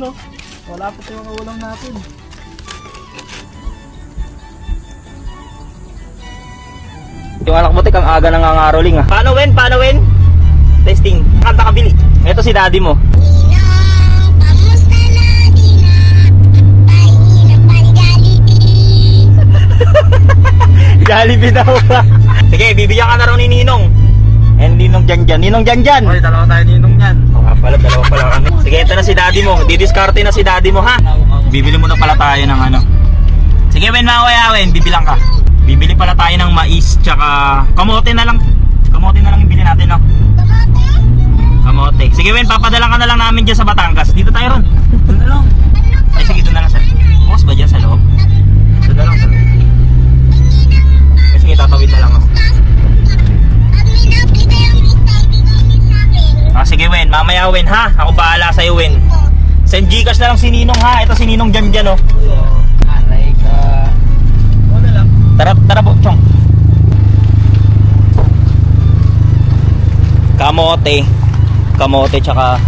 No? Wala pa yung ulam natin. Yung anak mo, ang aga nangangaroling ah. Paano Wen? Paano Wen? Testing. Kanta kabili. Ito si daddy mo. Ninong, kamusta lagi na? Pahinap ang Jollibee. Jollibee daw. Sige, bibigyan ka na raw ni Ninong. And Ninong Janjan. Ninong Janjan. Okay, dalawa tayo ninong yan. Oo nga pala, dalawa pala kami. Sige, ito na si daddy mo. Didiskarte na si daddy mo ha. Bibili muna pala tayo ng ano. Sige Wen, mawaya Wen, bibilang ka. Bibili pala tayo ng mais tsaka kamote na lang. Kamote na lang ibili natin, no? Kamote. Sige Wen, papadalang ka na lang namin dyan sa Batangas. Dito tayo ron. Doon na lang. Ay sige, doon na lang sir. Bukas ba dyan sa loob? Doon na lang sir. Sige, tatawid na lang ako. Ah, sige Wen, mamaya Wen ha. Ako bahala sa'yo Wen. Send Gcash na lang si Ninong ha. Ito si Ninong dyan oh. Alay ka. O na lang. Tara po, Chong. Kamote tsaka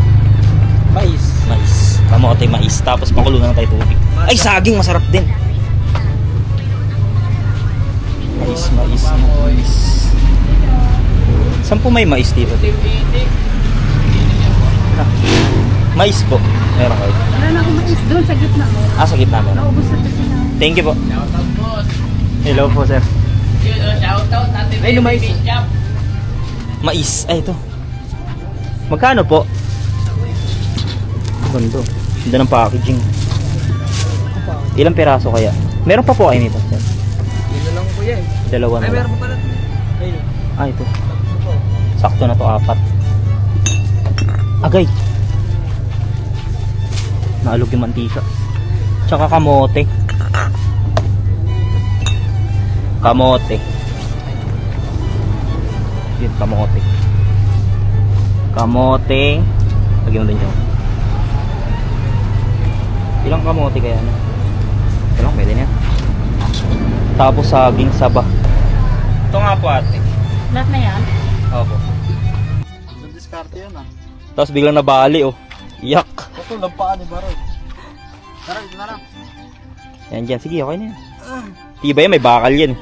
Mais. mais. Kamote, mais. Tapos pakulunan na tayo tubig. Ay, saging masarap din. Mais. Saan po may mais dito? Mais po. Meron kayo. Wala na akong mais doon sa gitna mo. Ah, sa gitna meron. Naubos na kasi na. Thank you po. Hello po, sir. Ay, lumais. Mais. Ay, ito. Magkano po? Ganda. Ganda ng packaging. Ilang piraso kaya? Meron pa po kayo nito, sir? Yun na lang po yan. Dalawa na Ay, lang. meron pa pala. Ayun. Ah, ito. Sakto na to, 4. Agay. Naalog yung mantika. Tsaka kamote. Yun, kamote. Lagyan mo din dyan. Ilang kamote kaya na? Ito lang, pwede na yan. Tapos saging saba. Ito nga po ate. Lahat na yan? Opo. Diskarte yan ah. Tapos biglang nabali oh. Yak. Ito, lampaan ni Baroy. Tara, ito na lang. Yan dyan. Sige, okay na yan. Tiba yan, may bakal yan.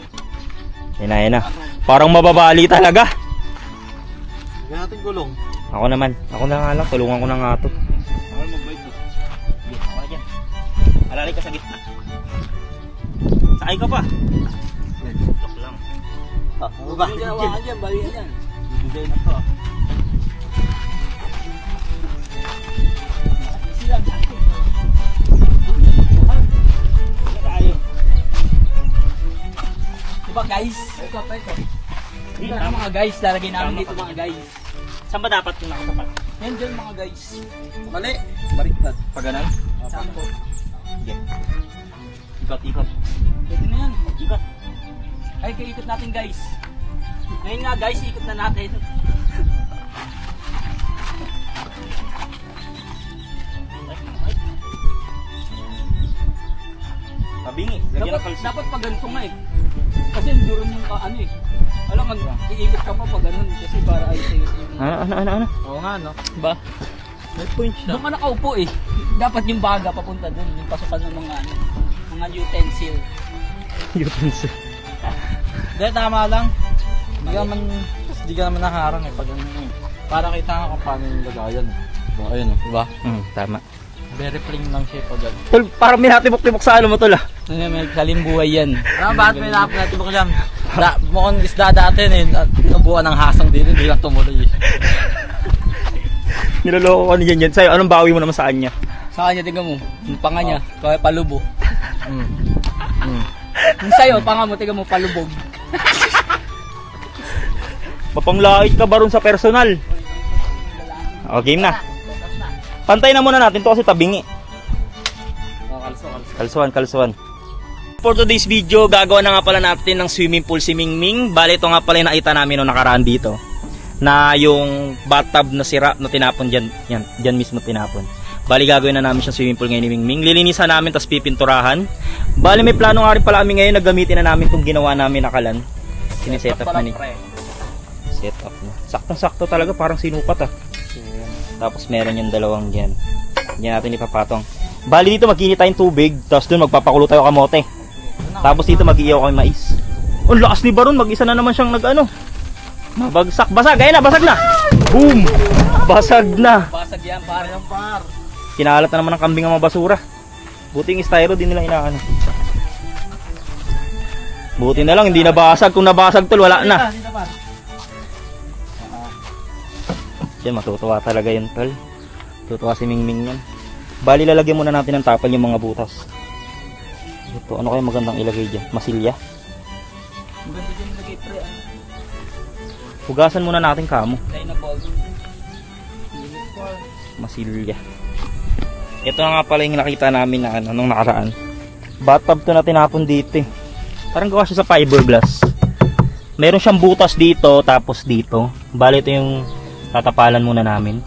Yan na. Parang mababali talaga. Gawin natin gulong. Ako naman. Ako na nga lang. Tulungan ko na nga to. Ako mag-bite to. Sige, ako na dyan. Alalay ka sa gitna. Sakay ka pa. Joke lang. Baba. Hawakan dyan, balikan dyan. Bigay na to ah. Diba guys? Ito. Dito na mga guys, lalagay namin dito mga guys. Saan ba dapat yung nakasapat? Yan dyan mga guys. Mali. Baliktad. Pag ganun? Sampo. Sige. Ikot. Pwede na yan. Ikot. Ay, ikot natin guys. Ngayon nga guys, ikot na natin. Tabingi. Lagyan ng kalsi. Dapat pag ganito nga eh. Kasi enduro yung ano eh. Alam mo, iikot ka pa pag ganun. Kasi para ayos yung... Ano? Oo nga no. Ba? May point siya. Doon ka nakaupo eh. Dapat yung baga papunta doon. Yung pasukan ng mga ano. Mga utensil. Utensil. Dahil tama lang. Hindi ka naman nakaharang eh. Pag ano eh. Para kita nga kung paano yung lagayan eh. Diba? Ayun oh. Diba? Tama. Very plain lang siya pag ano. Tol, parang minatibok-tibok sa ano mo tol ah. May kalimbuhay yan. Alam bakit may napatibok yan? Mukhang isda dati eh. Nabuhan ng hasang dito. Hindi lang tumuloy eh. Niloloko ko niyan yan. Sa'yo, anong bawi mo naman sa kanya? Sa kanya, tingnan mo. Yung panga niya. Kaya palubo. Yung sa'yo, panga mo, tingnan mo, palubog. Mapanglait ka ba ron sa personal? O, game na. Pantay na muna natin to kasi tabingi. Kalsuan. For today's video, gagawa na nga pala natin ng swimming pool si Mingming. Bale, ito nga pala yung nakita namin nung nakaraan dito. Na yung bathtub na sira na tinapon dyan. Yan, dyan mismo tinapon. Bali, gagawin na namin siya swimming pool ngayon ni Mingming. Lilinisan namin, tapos pipinturahan. Bali, may plano nga rin pala kami ngayon na gamitin na namin itong ginawa namin na kalan. Sineset up na ni. Set up na. Saktong-sakto talaga, parang sinukat ah. Tapos meron yung dalawang dyan. Hindi natin ipapatong. Bali dito mag-init tayong tubig, tapos doon magpapakulo tayo kamote. Tapos dito mag-iiyaw kami mais. Oh, lakas ni Baron, mag-isa na naman siyang nag-ano. Mabagsak, basag, ayun na, basag na. Boom! Basag na. Basag yan, par. Yan, par. Kinalat na naman ng kambing ang mga basura. Buti yung styro, di nila inaano. Buti na lang, hindi nabasag. Kung nabasag tol, wala na. Dito, par. Yan, matutuwa talaga yun tol. Tutuwa si Mingming yan. Bali, lalagyan muna natin ng tapal yung mga butas. Ito, ano kayo magandang ilagay dyan? Masilya? Ang ganda dyan lagay, pre. Hugasan muna natin kamo. Tayo na ball. Masilya. Ito na nga pala yung nakita namin na ano, nung nakaraan. Bathtub to na tinapon dito eh. Parang gawa siya sa fiberglass. Meron siyang butas dito, tapos dito. Bali, ito yung tatapalan muna namin.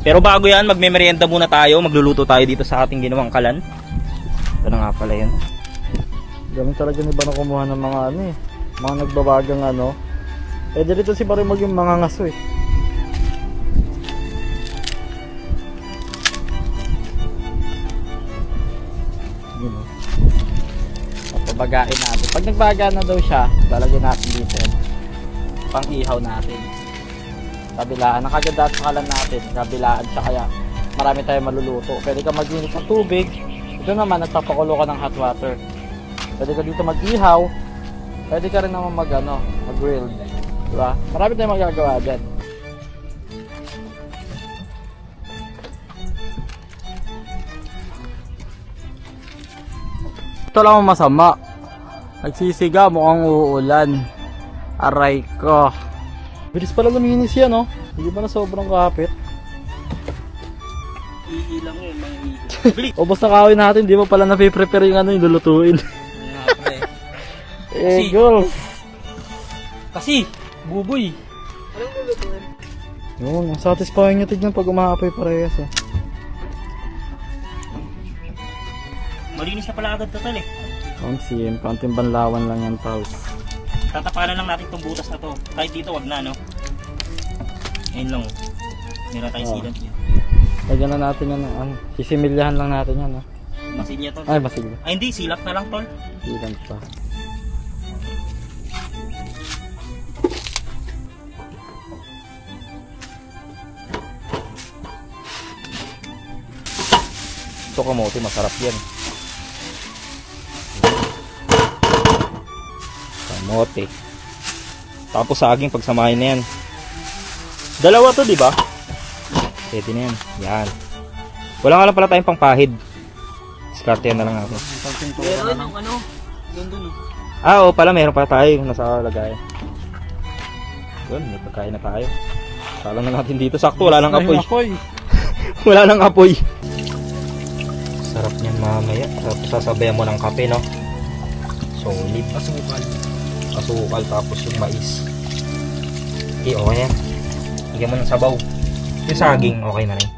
Pero bago yan, magme-merienda muna tayo. Magluluto tayo dito sa ating ginawang kalan. Ito na nga pala yun. Galing talaga ni Bano kumuha ng mga ano eh. Mga nagbabagang ano. Eh dito si Baro maging mga ngaso eh. Yun o. Papabagain natin. Pag nagbaga na daw siya, lalagyan natin dito. Pang ihaw natin. Kabilaan. Nakaganda sa kalan natin. Kabilaan siya kaya marami tayong maluluto. Pwede ka mag-init ng tubig. Ito naman, nagpapakulo ka ng hot water. Pwede ka dito mag-ihaw. Pwede ka rin naman mag-grill. Diba? Marami tayong magagawa dyan. Ito lang ang masama. Nagsisiga, mukhang uulan. Aray ko. Bilis pala luminis yan, no? Hindi ba na sobrang kapit? Ihilang yun, mga ihilang. O basta kahoy natin, di ba pala napiprepare yung ano yung lulutuin? Eh, girls. Kasi, buboy. Yun, ang satisfying nyo tignan pag umaapoy parehas, eh. Malinis na pala agad total eh. Kaunting banlawan lang yan, pal. Tatapalan lang natin itong butas na to. Kahit dito, wag na, no? Ayun lang. Meron tayong Oh. sealant yan. Lagyan na natin yan, ano. Sisimilyahan lang natin yan, ha. Masilya tol. Ay, masigla. Ay hindi, silak na lang tol. Ilan pa. Ito kamote, masarap yan. Kamote. Tapos saging pagsamahin na yan. Dalawa to, di ba? Pwede na yan. Yan. Wala nga lang pala tayong pangpahid. Diskarte na lang natin. Meron ang ano, doon. Ah, oo pala, meron pa tayo nasa lagayan. Yun, may pagkain na tayo. Sala na natin dito. Sakto, wala nang apoy. Wala nang apoy. Sarap niyan mamaya. Tapos sasabayan mo ng kape, no? Solid. Asukal tapos yung mais. Okay, okay yan. Higyan mo ng sabaw. Yung saging, okay na rin.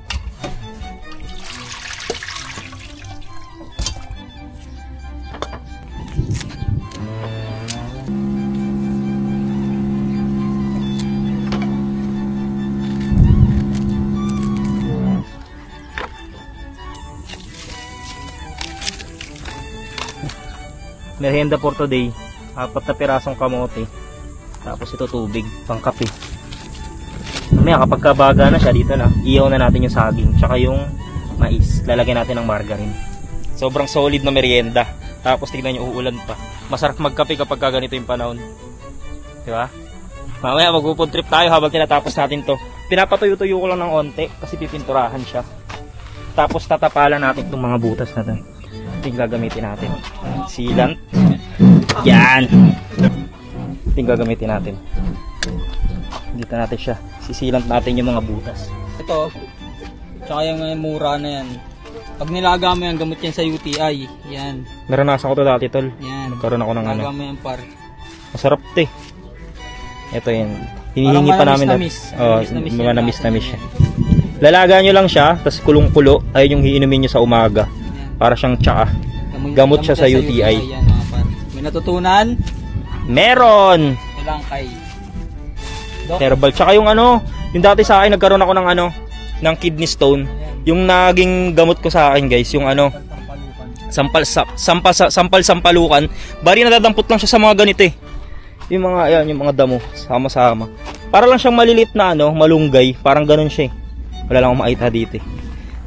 Merienda for today, 4 na pirasong kamote, tapos ito tubig, pang kape. Mamaya kapag kabaga na siya, dito na, iyaw na natin yung saging, tsaka yung mais, lalagyan natin ng margarine. Sobrang solid na merienda, tapos tignan nyo, uulan pa. Masarap magkape kapag ganito yung panahon. Diba? Mamaya mag-food trip tayo habang tinatapos natin to. Pinapatuyo-tuyo ko lang ng onte, kasi pipinturahan siya. Tapos tatapalan natin itong mga butas na to. Ito yung gagamitin natin. Sealant. Yan. Ito yung gagamitin natin. Dito natin siya. Sisilant natin yung mga butas. Ito, tsaka yung mura na yan. Pag nilaga mo yan, gamot yan sa UTI. Yan. Naranasan ko to dati tol. Yan. Nagkaroon ako ng ano. Nilaga mo yan, par. Masarap to eh. Ito yun. Hinihingi pa namin. Oo, mga namis-namis siya. Lalaga nyo lang siya, tapos kulong-kulo. Ayun yung hiinumin nyo sa umaga. Para siyang tsaka. Gamot siya sa UTI. Yan, mga par. May natutunan? Meron! Walang kay. Herbal. Tsaka yung ano, yung dati sa akin nagkaroon ako ng ano, ng kidney stone. Yung naging gamot ko sa akin guys, yung ano, sampalukan. Bari nadadampot lang siya sa mga ganito eh. Yung mga, ayan, yung mga damo, sama-sama. Para lang siyang malilit na ano, malunggay. Parang ganun siya eh. Wala lang akong makita dito eh.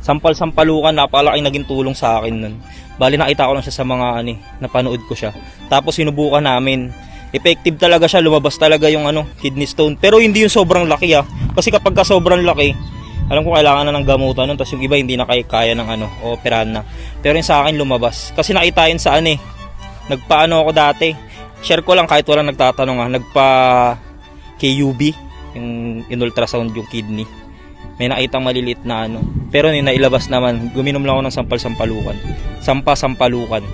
Sampalukan, napakalaking naging tulong sa akin nun. Bali nakita ko lang siya sa mga ano, napanood ko siya. Tapos sinubukan namin. Effective talaga siya, lumabas talaga yung ano, kidney stone. Pero hindi yung sobrang laki ah. Kasi kapag ka sobrang laki, alam ko kailangan na ng gamutan nun. Tapos yung iba hindi na kaya ng ano, operahan na. Pero yung sa akin lumabas. Kasi nakita yun sa ano eh. Nagpaano ako dati. Share ko lang kahit walang nagtatanong ah. Nagpa KUB, yung in-ultrasound yung kidney. May nakitang maliliit na ano. Pero nailabas naman, guminom lang ako ng sampalukan. Sampalukan.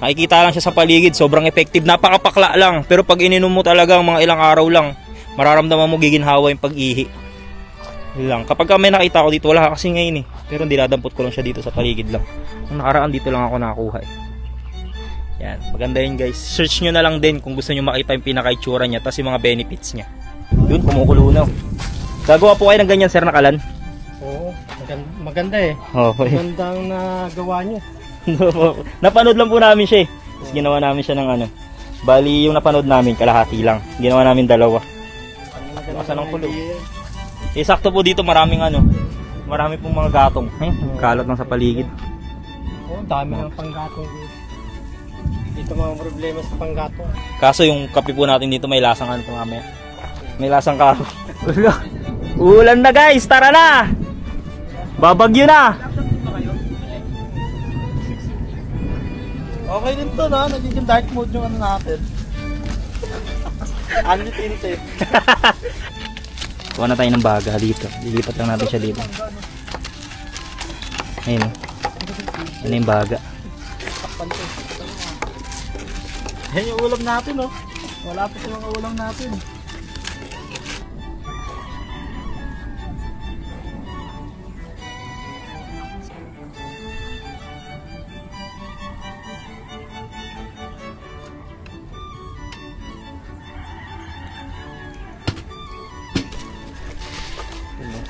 Nakikita lang siya sa paligid, sobrang effective. Napakapakla lang. Pero pag ininom mo talaga mga ilang araw lang, mararamdaman mo giginhawa yung pag-ihi. Lang. Kapag may nakita ko dito, wala kasi ngayon eh. Pero dinadampot ko lang siya dito sa paligid lang. Nung nakaraan dito lang ako nakakuha eh. Yan, maganda yun guys. Search nyo na lang din kung gusto nyo makita yung pinaka-itsura niya, tapos yung mga benefits niya. Yun, kumukulo na. Gagawa po kayo ng ganyan, sir, na kalan? Oo, maganda eh. Okay. Magandang nagawa niyo. Napanood lang po namin siya eh. Tapos ginawa namin siya ng ano. Bali, yung napanood namin, kalahati lang. Ginawa namin dalawa. Baka ng kulo. Eh, sakto po dito, maraming ano. Marami pong mga gatong. Kalat lang sa paligid. Oo, dami ng panggatong dito. Dito mga problema sa panggatong. Kaso yung kape po natin dito may lasang ano mamaya. May lasang kahoy. Ulan na guys, tara na! Babagyo na! Okay din to, no? Nagiging dark mode yung ano natin. Unlit intake. Kuha na tayo ng baga dito. Lilipat lang natin siya dito. Ayun o. Yan na yung baga. Yan yung ulam natin, no? Wala pa sa mga ulam natin.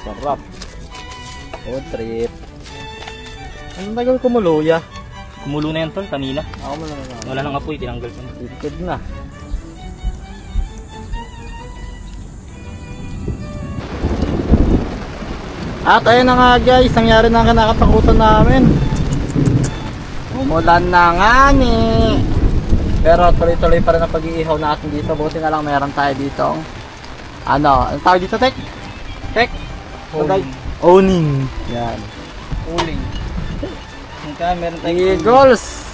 Sarap. Road trip. Ang tagal kumuluya. Kumulo na yan tol, kanina. Ako mo lang na. Wala nang apoy, tinanggal ko na. Likod na. At ayun na nga guys, nangyari na ang kinakatakutan namin. Umulan na nga ni. Pero tuloy-tuloy pa rin ang pag-iihaw natin dito. Buti na lang meron tayo dito. Ano, ang tawag dito, Tek? Tek? Owning. Yan. Uling. Meron Eagles!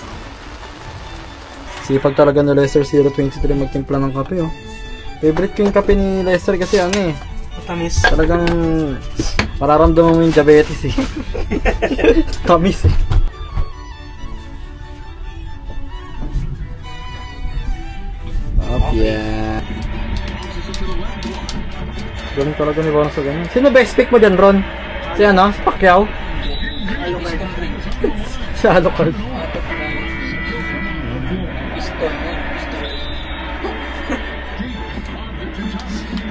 Sipag talaga ni Lester 023 magtimpla ng kape, oh. Favorite ko yung kape ni Lester kasi ano eh. Tamis. Talagang mararamdaman mo yung diabetes eh. Tamis eh. Up, yeah. Galing talaga ni Ron sa ganyan. Sino best pick mo dyan, Ron? Si ano? Si Pacquiao? Si Alucard.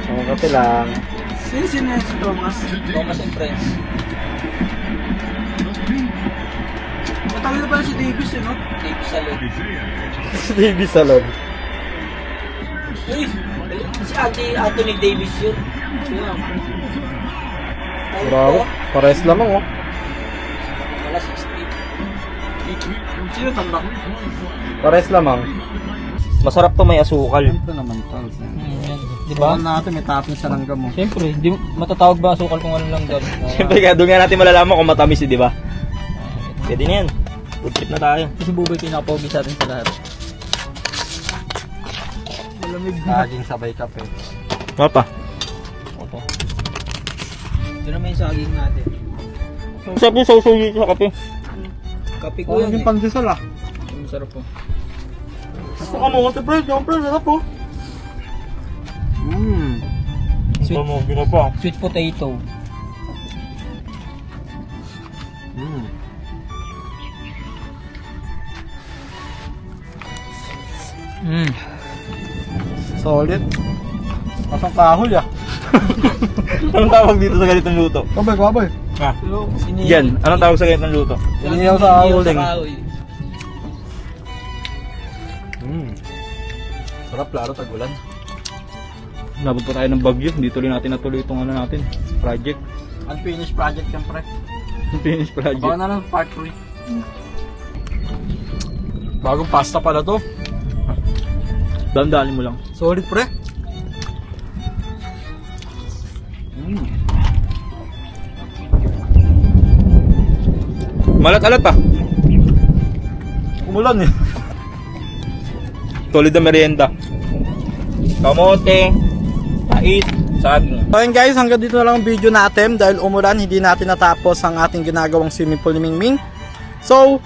Ang kape lang. Sino yung Thomas? Thomas and Friends. Matagal na ba si Davis no? Davis Salon. Si Davey Salon. Uy! Si Anthony Davis yun. Bravo. Pares lamang, oh. Wala 60. Sino tanda? Pares lamang. Masarap to, may asukal. Ito naman to. Diba? Natin may topping sa langgam mo. Siyempre, di matatawag ba asukal kung ano lang gam? Siyempre, kaya doon nga natin malalaman kung matamis, di ba? Pwede na yan. Good trip na tayo. Kasi buboy pinakapogi sa atin sa lahat. Malamig na. Laging sabay kape. Ano pa? Ito naman yung saging natin. Sarap yung sausuyo sa kape. Kape ko Oh, yan yung eh. pandesal ah. Ang sarap po. Saka mo, ate Fred, yung Fred, sarap po. Sweet, mo, ginapa. sweet potato. Solid. Masang kahoy ah. Anong tawag dito sa ganitong luto? Kabay, kabay. Ah. Yan, anong tawag sa ganitong luto? Inihaw sa uling. Sarap, laro, tagulan. Nabot pa tayo ng bagyo, hindi tuloy natin natuloy itong ano natin, project. Unfinished project yan, pre. Finish project. Baka na lang part 3. Bagong pasta pala to. Dandali mo lang. Solid, pre. Malat-alat pa. Umulan eh. Solid na merienda. Kamote, pait, saging. So yun guys, hanggang dito na lang ang video natin. Dahil umulan, hindi natin natapos ang ating ginagawang swimming pool ni Mingming. So,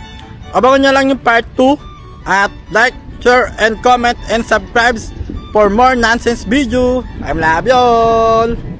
abangan nyo lang yung part 2. At like, share, and comment, and subscribe for more nonsense video. I love you all!